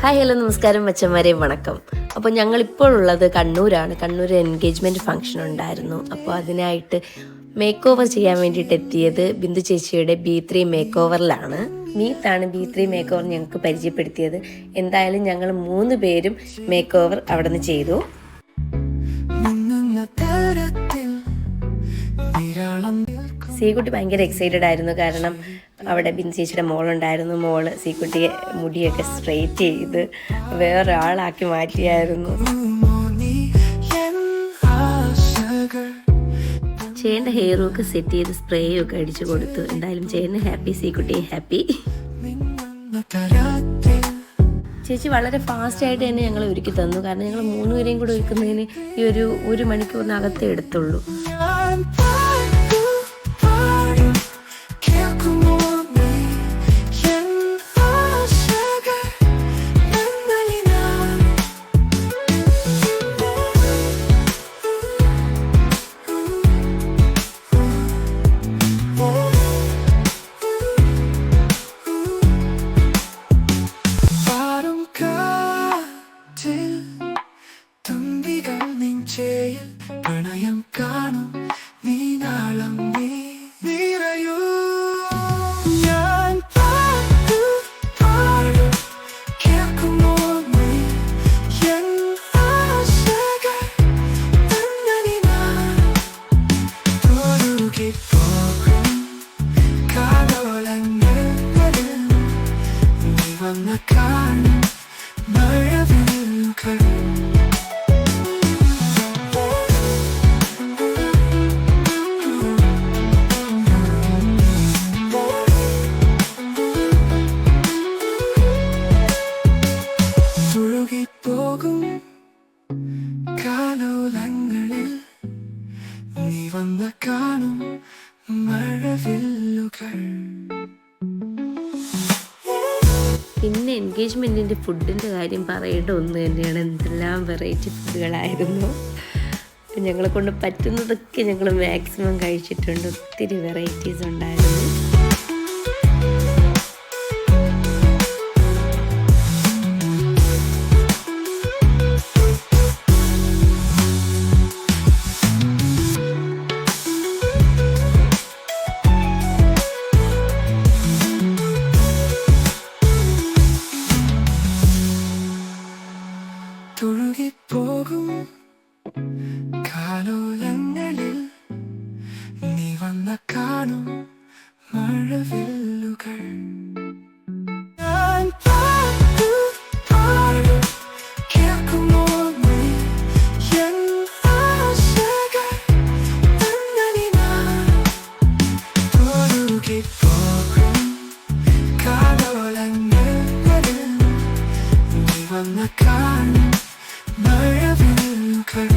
Hi hello നമസ്കാരം മച്ചന്മാരെ വണക്കം. അപ്പോൾ ഞങ്ങളിപ്പോൾ ഉള്ളത് കണ്ണൂരാണ്. കണ്ണൂർ എൻഗേജ്മെൻറ്റ് ഫംഗ്ഷൻ ഉണ്ടായിരുന്നു. അപ്പോൾ അതിനായിട്ട് മേക്ക് ഓവർ ചെയ്യാൻ വേണ്ടിയിട്ട് എത്തിയത് ബിന്ദു ചേച്ചിയുടെ B3 മേക്ക് ഓവറിലാണ്. മീത്താണ് B3 മേക്ക് ഓവർ ഞങ്ങൾക്ക് പരിചയപ്പെടുത്തിയത്. എന്തായാലും ഞങ്ങൾ 3 പേരും മേക്ക് ഓവർ അവിടെ നിന്ന് ചെയ്തു. സീക്കുട്ടി ഭയങ്കര എക്സൈറ്റഡ് ആയിരുന്നു. കാരണം അവിടെ ബിന്ദു ചേച്ചിയുടെ മോളുണ്ടായിരുന്നു. മോള് സീക്കുട്ടിയെ മുടിയൊക്കെ സ്ട്രെയിറ്റ് ചെയ്ത് വേറൊരാളാക്കി മാറ്റിയായിരുന്നു. ചേട്ടൻ്റെ ഹെയറും ഒക്കെ സെറ്റ് ചെയ്ത് സ്പ്രേയും ഒക്കെ അടിച്ചു കൊടുത്തു. എന്തായാലും ചേട്ടന് ഹാപ്പി, സീക്കുട്ടിയെ ഹാപ്പി. ചേച്ചി വളരെ ഫാസ്റ്റായിട്ട് തന്നെ ഞങ്ങൾ ഒരുക്കി തന്നു. കാരണം ഞങ്ങൾ 3 പേരെയും കൂടെ ഒരുക്കുന്നതിന് ഈ ഒരു മണിക്കൂറിനകത്തേ എടുത്തുള്ളൂ. പ്രണയം കാണും നീ നാളം നീ നിറയൂ ഞാൻ പാട്ടു പാടും കേൾക്കുമോ നീ എൻ ആശകൾ തന്നലിനാൻ ഒഴുകിപ്പോകും കാലോളങ്ങളിൽ നീ വന്ന കാണും മഴവില്ലുകൾ പോകും കാലോലങ്ങളിൽ നീ വന്ന കാണും മഴവില്ലുകൾ. പിന്നെ എൻഗേജ്മെൻറ്റിൻ്റെ ഫുഡിൻ്റെ കാര്യം പറയേണ്ട ഒന്ന് തന്നെയാണ്. എന്തെല്ലാം വെറൈറ്റി ഫുഡുകളായിരുന്നു. ഞങ്ങളെ കൊണ്ട് പറ്റുന്നതൊക്കെ ഞങ്ങൾ മാക്സിമം കഴിച്ചിട്ടുണ്ട്. ഒത്തിരി വെറൈറ്റീസ് ഉണ്ടായിരുന്നു. ഒഴുകിപ്പോകും കാലോലങ്ങളിൽ നീ വന്ന കാണും മഴവില്ലുകൾ. ഞാൻ പാട്ടു പാടും കേൾക്കുമോ നീ എൻ ആശകൾ തന്നലിനാൻ ഒഴുകിപ്പോകും കാലോലങ്ങളിൽ നീ വന്ന കാണും മഴവില്ലുകൾ.